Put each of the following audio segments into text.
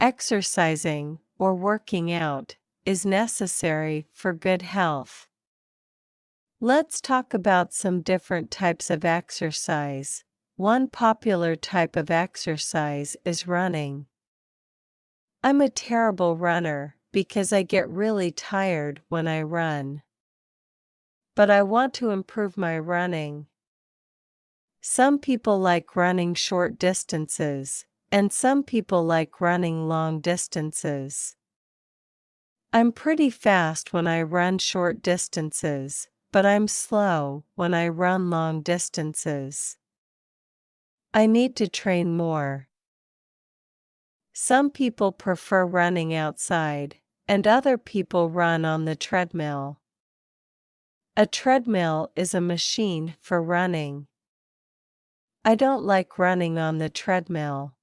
Exercising, or working out, is necessary for good health. Let's talk about some different types of exercise. One popular type of exercise is running. I'm a terrible runner because I get really tired when I run. But I want to improve my running. Some people like running short distances, and some people like running long distances. I'm pretty fast when I run short distances, but I'm slow when I run long distances. I need to train more. Some people prefer running outside, and other people run on the treadmill. A treadmill is a machine for running. I don't like running on the treadmill.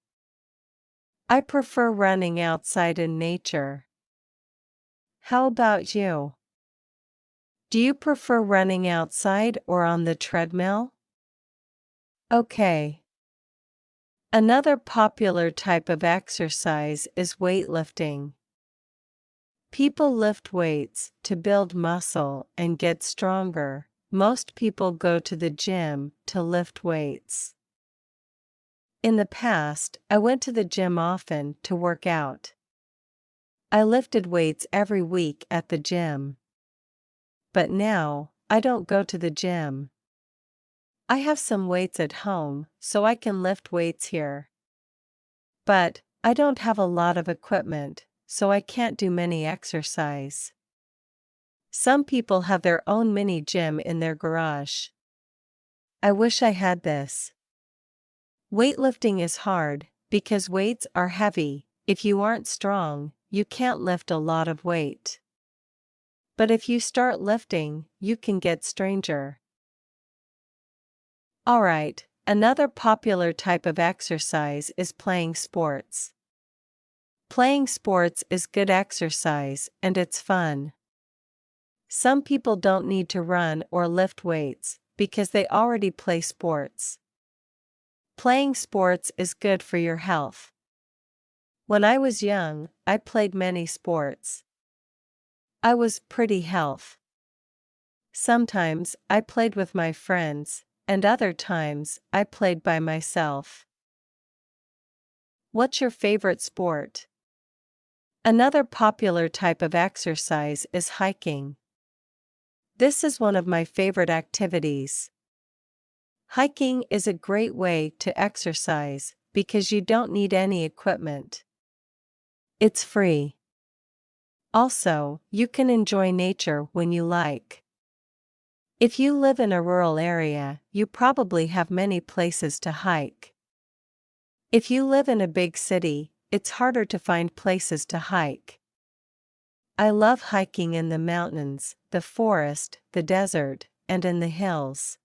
I prefer running outside in nature. How about you? Do you prefer running outside or on the treadmill? Okay. Another popular type of exercise is weightlifting. People lift weights to build muscle and get stronger. Most people go to the gym to lift weights. In the past, I went to the gym often to work out. I lifted weights every week at the gym. But now, I don't go to the gym. I have some weights at home, so I can lift weights here. But I don't have a lot of equipment, so I can't do many exercise. Some people have their own mini gym in their garage. I wish I had this. Weightlifting is hard, because weights are heavy. If you aren't strong, you can't lift a lot of weight. But if you start lifting, you can get stronger. Alright, another popular type of exercise is playing sports. Playing sports is good exercise, and it's fun. Some people don't need to run or lift weights, because they already play sports. Playing sports is good for your health. When I was young, I played many sports. I was pretty healthy. Sometimes I played with my friends, and other times I played by myself. What's your favorite sport? Another popular type of exercise is hiking. This is one of my favorite activities. Hiking is a great way to exercise because you don't need any equipment. It's free. Also, you can enjoy nature when you like. If you live in a rural area, you probably have many places to hike. If you live in a big city, it's harder to find places to hike. I love hiking in the mountains, the forest, the desert, and in the hills.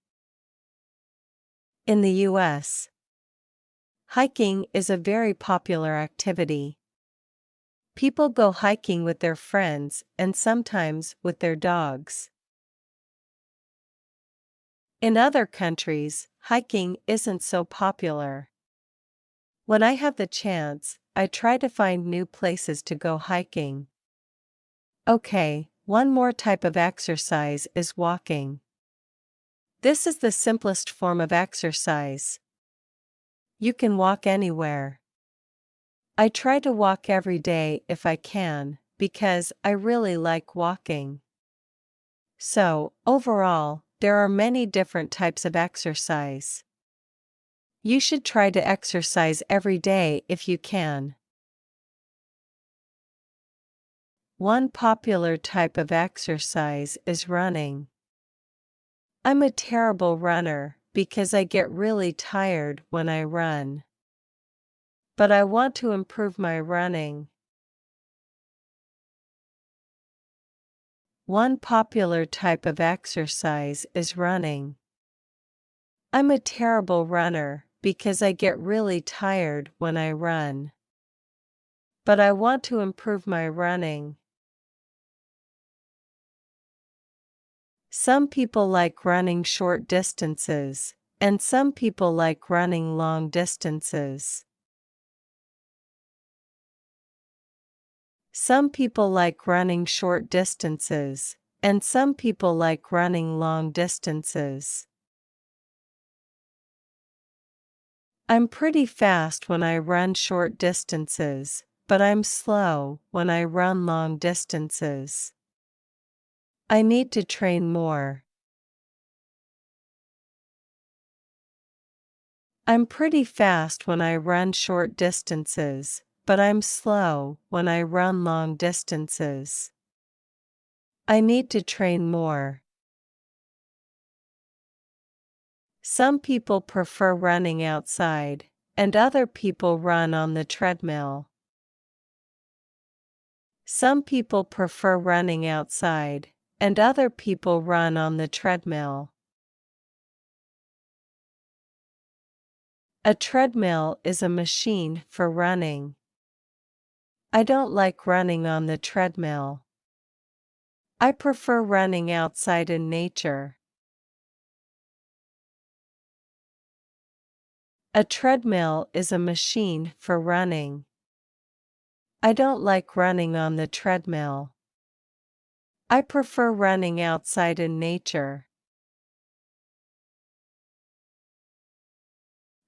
In the U.S., hiking is a very popular activity. People go hiking with their friends and sometimes with their dogs. In other countries, hiking isn't so popular. When I have the chance, I try to find new places to go hiking. Okay, one more type of exercise is walking. This is the simplest form of exercise. You can walk anywhere. I try to walk every day if I can, because I really like walking. So, overall, there are many different types of exercise. You should try to exercise every day if you can. One popular type of exercise is running. I'm a terrible runner because I get really tired when I run. But I want to improve my running. One popular type of exercise is running. I'm a terrible runner because I get really tired when I run. But I want to improve my running. Some people like running short distances, and some people like running long distances. Some people like running short distances, and some people like running long distances. I'm pretty fast when I run short distances, but I'm slow when I run long distances. I need to train more. I'm pretty fast when I run short distances, but I'm slow when I run long distances. I need to train more. Some people prefer running outside, and other people run on the treadmill. Some people prefer running outside, and other people run on the treadmill. A treadmill is a machine for running. I don't like running on the treadmill. I prefer running outside in nature. A treadmill is a machine for running. I don't like running on the treadmill. I prefer running outside in nature.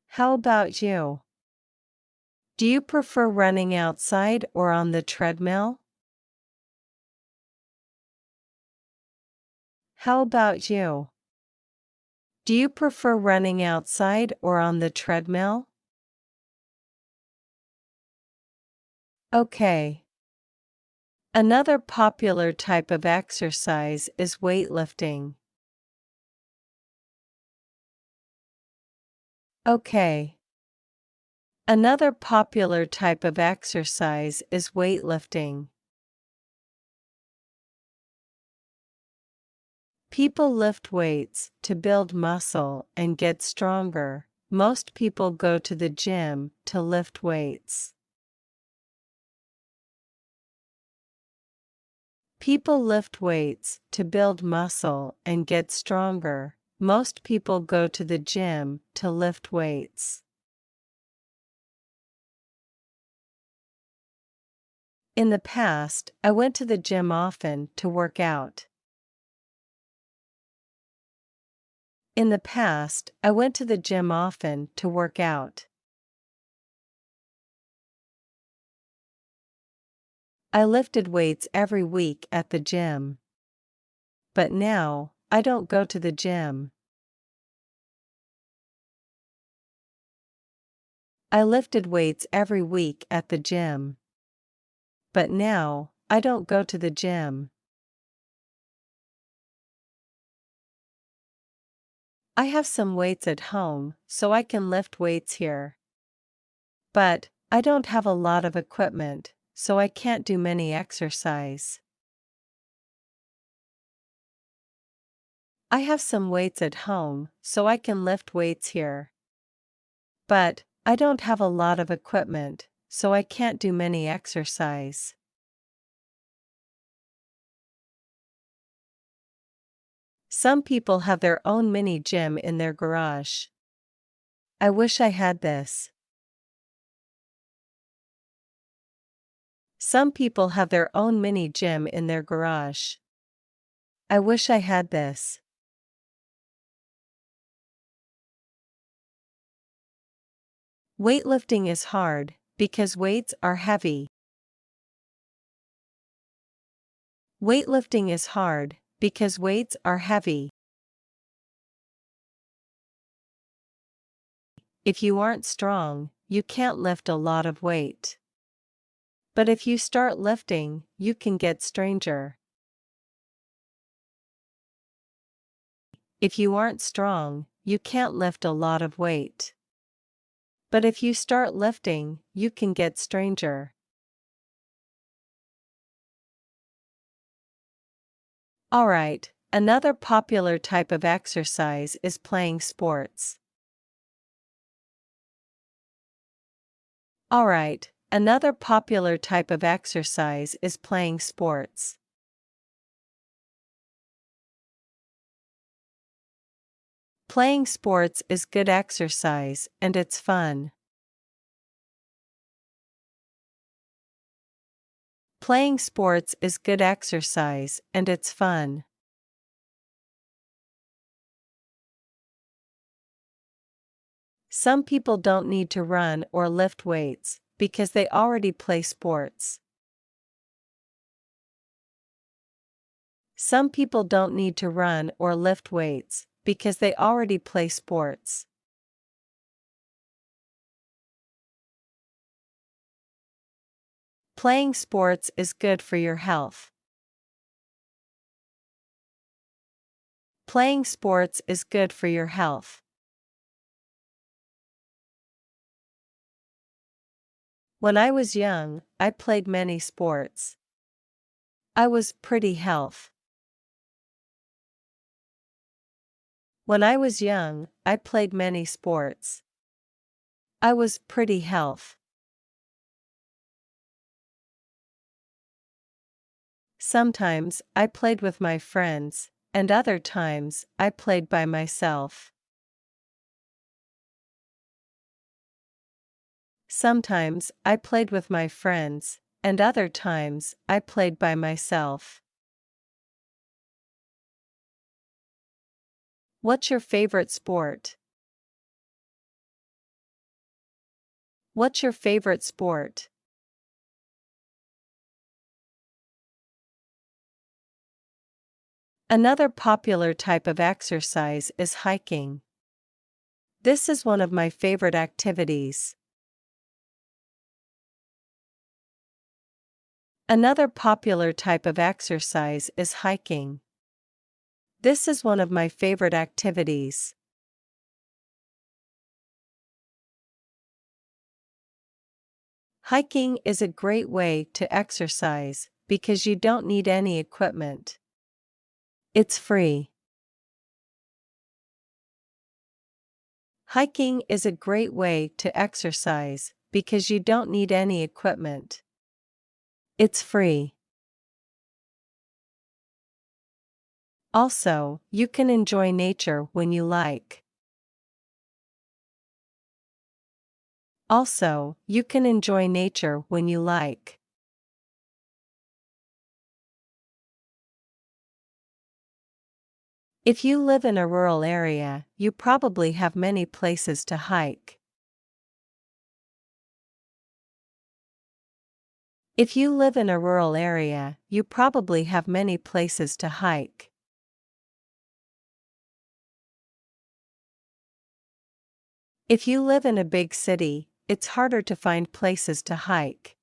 How about you? Do you prefer running outside or on the treadmill? How about you? Do you prefer running outside or on the treadmill? Okay. Another popular type of exercise is weightlifting. Okay. Another popular type of exercise is weightlifting. People lift weights to build muscle and get stronger. Most people go to the gym to lift weights. People lift weights to build muscle and get stronger. Most people go to the gym to lift weights. In the past, I went to the gym often to work out. In the past, I went to the gym often to work out. I lifted weights every week at the gym. But now, I don't go to the gym. I lifted weights every week at the gym. But now, I don't go to the gym. I have some weights at home, so I can lift weights here. But, I don't have a lot of equipment, so I can't do many exercise. I have some weights at home, so I can lift weights here. But, I don't have a lot of equipment, so I can't do many exercise. Some people have their own mini gym in their garage. I wish I had this. Some people have their own mini gym in their garage. I wish I had this. Weightlifting is hard because weights are heavy. Weightlifting is hard because weights are heavy. If you aren't strong, you can't lift a lot of weight. But if you start lifting, you can get stronger. If you aren't strong, you can't lift a lot of weight. But if you start lifting, you can get stronger. Alright, another popular type of exercise is playing sports. Alright, another popular type of exercise is playing sports. Playing sports is good exercise and it's fun. Playing sports is good exercise and it's fun. Some people don't need to run or lift weights because they already play sports. Some people don't need to run or lift weights because they already play sports. Playing sports is good for your health. Playing sports is good for your health. When I was young, I played many sports. I was pretty health. When I was young, I played many sports. I was pretty health. Sometimes I played with my friends, and other times I played by myself. Sometimes I played with my friends, and other times I played by myself. What's your favorite sport? What's your favorite sport? Another popular type of exercise is hiking. This is one of my favorite activities. Another popular type of exercise is hiking. This is one of my favorite activities. Hiking is a great way to exercise because you don't need any equipment. It's free. Hiking is a great way to exercise because you don't need any equipment. It's free. Also, you can enjoy nature when you like. Also, you can enjoy nature when you like. If you live in a rural area, you probably have many places to hike. If you live in a rural area, you probably have many places to hike. If you live in a big city, it's harder to find places to hike.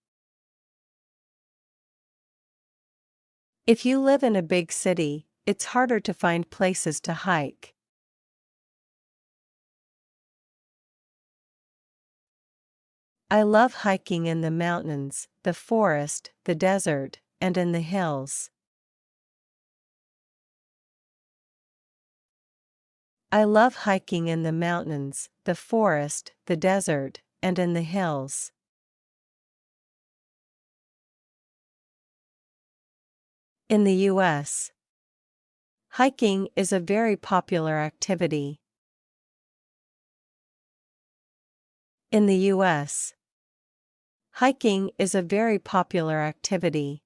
If you live in a big city, it's harder to find places to hike. I love hiking in the mountains, the forest, the desert, and in the hills. I love hiking in the mountains, the forest, the desert, and in the hills. In the U.S., hiking is a very popular activity. In the U.S., hiking is a very popular activity.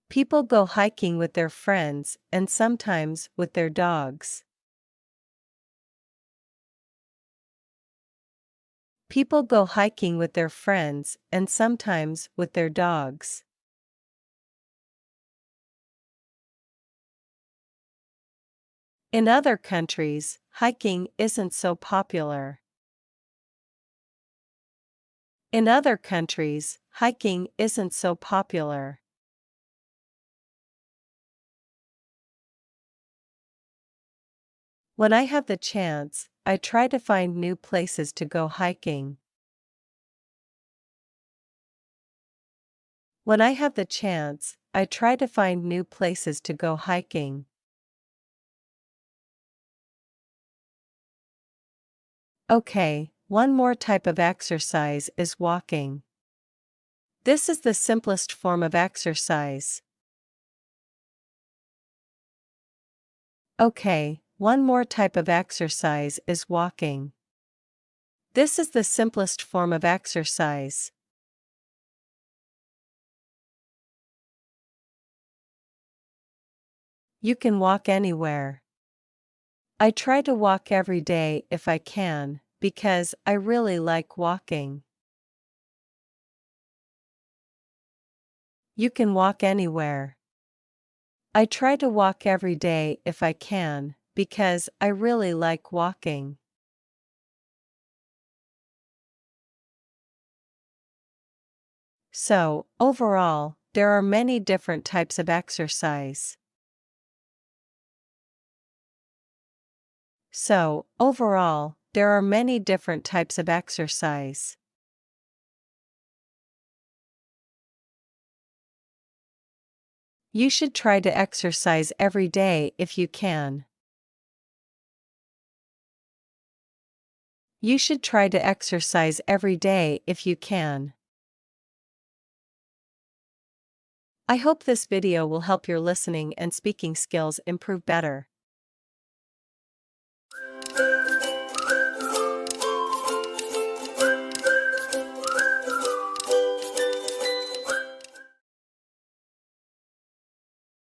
People go hiking with their friends and sometimes with their dogs. People go hiking with their friends and sometimes with their dogs. In other countries, hiking isn't so popular. In other countries, hiking isn't so popular. When I have the chance, I try to find new places to go hiking. When I have the chance, I try to find new places to go hiking. Okay, one more type of exercise is walking. This is the simplest form of exercise. Okay, one more type of exercise is walking. This is the simplest form of exercise. You can walk anywhere. I try to walk every day if I can, because I really like walking. You can walk anywhere. I try to walk every day if I can, because I really like walking. So, overall, there are many different types of exercise. So, overall, there are many different types of exercise. You should try to exercise every day if you can. You should try to exercise every day if you can. I hope this video will help your listening and speaking skills improve better.